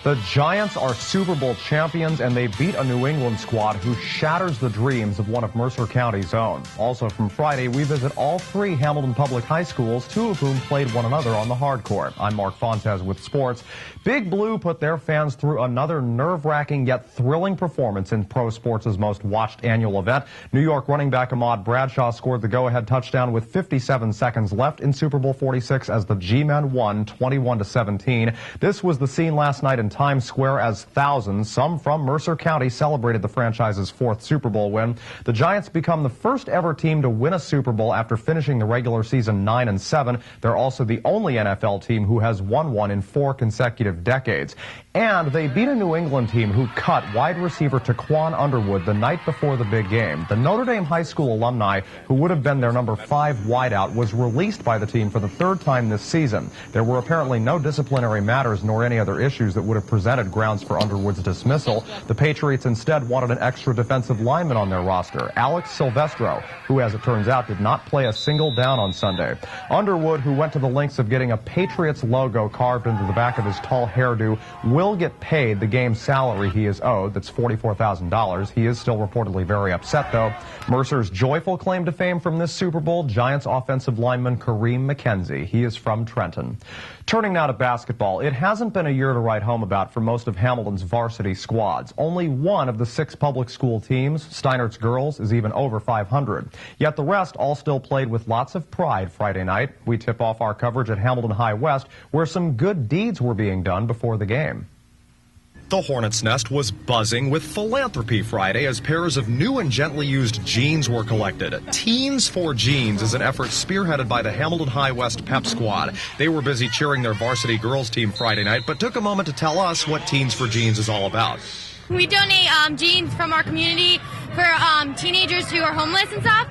The Giants are Super Bowl champions, and they beat a New England squad who shatters the dreams of one of Mercer County's own. Also from Friday, we visit all three Hamilton Public High Schools, two of whom played one another on the hardcourt. I'm Mark Fontes with sports. Big Blue put their fans through another nerve-wracking yet thrilling performance in pro sports' most watched annual event. New York running back Ahmad Bradshaw scored the go-ahead touchdown with 57 seconds left in Super Bowl 46 as the G-Men won 21-17. This was the scene last night in Times Square as thousands, some from Mercer County, celebrated the franchise's fourth Super Bowl win. The Giants become the first ever team to win a Super Bowl after finishing the regular season 9-7. They're also the only NFL team who has won one in 4 consecutive decades. And they beat a New England team who cut wide receiver Taquan Underwood the night before the big game. The Notre Dame High School alumni, who would have been their number 5 wideout, was released by the team for the 3rd time this season. There were apparently no disciplinary matters nor any other issues that would have presented grounds for Underwood's dismissal. The Patriots instead wanted an extra defensive lineman on their roster, Alex Silvestro, who, as it turns out, did not play a single down on Sunday. Underwood, who went to the lengths of getting a Patriots logo carved into the back of his tall hairdo, will get paid the game salary he is owed. That's $44,000. He is still reportedly very upset, though. Mercer's joyful claim to fame from this Super Bowl, Giants offensive lineman Kareem McKenzie. He is from Trenton. Turning now to basketball, it hasn't been a year to write home about for most of Hamilton's varsity squads. Only one of the 6 public school teams, Steinert's girls, is even over 500. Yet the rest all still played with lots of pride Friday night. We tip off our coverage at Hamilton High West, where some good deeds were being done before the game. The Hornets' Nest was buzzing with philanthropy Friday as pairs of new and gently used jeans were collected. Teens for Jeans is an effort spearheaded by the Hamilton High West Pep Squad. They were busy cheering their varsity girls team Friday night, but took a moment to tell us what Teens for Jeans is all about. We donate jeans from our community for teenagers who are homeless and stuff,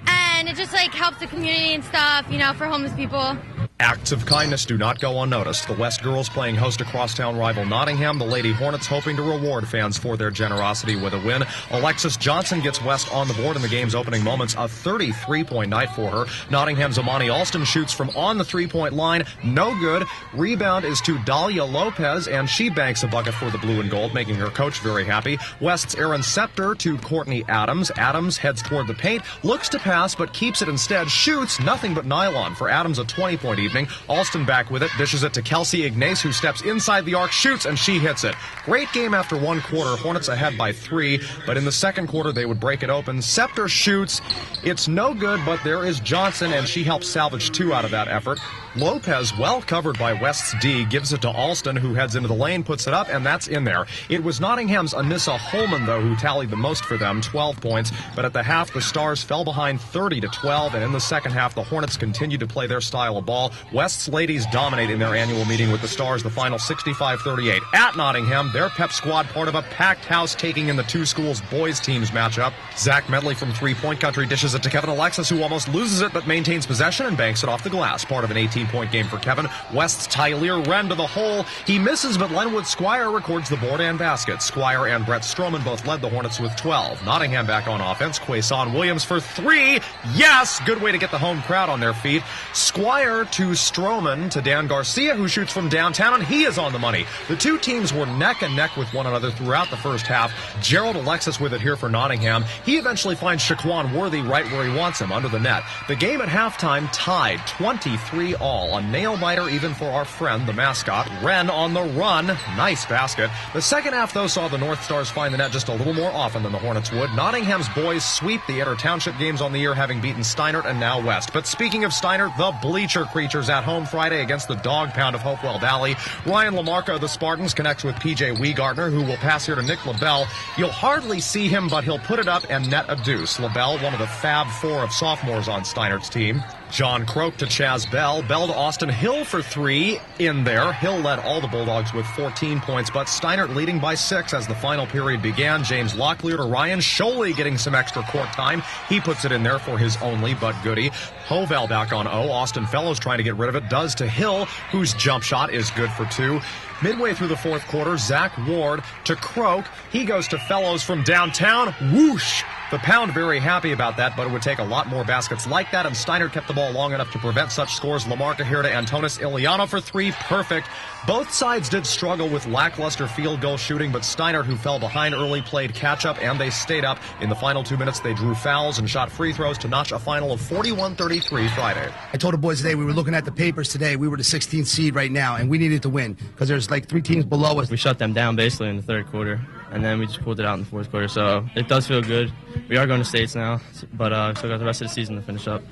and it just helps the community and stuff, for homeless people. Acts of kindness do not go unnoticed. The West girls playing host to crosstown rival Nottingham. The Lady Hornets hoping to reward fans for their generosity with a win. Alexis Johnson gets West on the board in the game's opening moments. A 33-point night for her. Nottingham's Amani Alston shoots from on the 3-point line. No good. Rebound is to Dahlia Lopez, and she banks a bucket for the blue and gold, making her coach very happy. West's Aaron Scepter to Courtney Adams. Adams heads toward the paint, looks to pass, but keeps it instead. Shoots nothing but nylon. For Adams, a 20-point evening. Alston back with it, dishes it to Kelsey Ignace, who steps inside the arc, shoots, and she hits it. Great game after one quarter. Hornets ahead by 3, but in the second quarter they would break it open. Scepter shoots. It's no good, but there is Johnson, and she helps salvage 2 out of that effort. Lopez, well covered by West's D, gives it to Alston, who heads into the lane, puts it up, and that's in there. It was Nottingham's Anissa Holman, though, who tallied the most for them, 12 points. But at the half, the Stars fell behind 30-12, and in the second half, the Hornets continued to play their style of ball. West's ladies dominate in their annual meeting with the Stars, the final 65-38. At Nottingham, their Pep squad part of a packed house taking in the 2 schools' boys teams matchup. Zach Medley from 3-point country dishes it to Kevin Alexis, who almost loses it but maintains possession and banks it off the glass. Part of an 18-point game for Kevin. West's Tyler Wren to the hole. He misses, but Lenwood Squire records the board and basket. Squire and Brett Stroman both led the Hornets with 12. Nottingham back on offense. Quaison Williams for 3. Yes! Good way to get the home crowd on their feet. Squire to Stroman to Dan Garcia, who shoots from downtown, and he is on the money. The 2 teams were neck and neck with one another throughout the first half. Gerald Alexis with it here for Nottingham. He eventually finds Shaquan Worthy right where he wants him, under the net. The game at halftime tied 23-all. A nail-biter even for our friend, the mascot. Wren on the run. Nice basket. The second half, though, saw the North Stars find the net just a little more often than the Hornets would. Nottingham's boys sweep the inter-township games on the year, having beaten Steinert and now West. But speaking of Steinert, the Bleacher Creatures at home Friday against the Dog Pound of Hopewell Valley. Ryan Lamarco of the Spartans connects with P.J. Wiegartner, who will pass here to Nick LaBelle. You'll hardly see him, but he'll put it up and net a deuce. LaBelle, one of the Fab 4 of sophomores on Steinert's team. John Croak to Chaz Bell. Bell to Austin Hill for 3 in there. Hill led all the Bulldogs with 14 points, but Steinert leading by 6 as the final period began. James Locklear to Ryan Sholey getting some extra court time. He puts it in there for his only but goodie. Hovell back on O. Austin Fellows trying to get rid of it. Does to Hill, whose jump shot is good for 2. Midway through the fourth quarter, Zach Ward to Croak. He goes to Fellows from downtown. Whoosh! The Pound very happy about that, but it would take a lot more baskets like that, and Steinert kept the ball long enough to prevent such scores. Lamarca here to Antonis Iliano for three, perfect. Both sides did struggle with lackluster field goal shooting, but Steinert, who fell behind early, played catch-up, and they stayed up. In the final 2 minutes, they drew fouls and shot free throws to notch a final of 41-33 Friday. I told the boys today, we were looking at the papers today, we were the 16th seed right now, and we needed to win, because there's like 3 teams below us. We shut them down basically in the third quarter, and then we just pulled it out in the fourth quarter, so it does feel good. We are going to states now, but still got the rest of the season to finish up.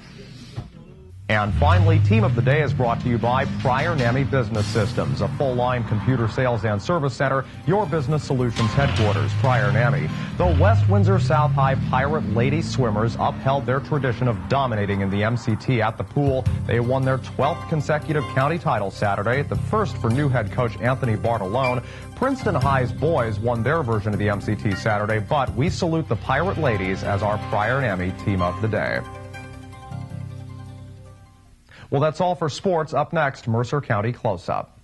And finally, Team of the Day is brought to you by Prior NAMI Business Systems, a full-line computer sales and service center, your business solutions headquarters, Prior NAMI. The West Windsor South High Pirate Lady Swimmers upheld their tradition of dominating in the MCT at the pool. They won their 12th consecutive county title Saturday, the first for new head coach Anthony Bartolone. Princeton High's boys won their version of the MCT Saturday, but we salute the Pirate Ladies as our Prior NAMI Team of the Day. Well, that's all for sports. Up next, Mercer County Close-Up.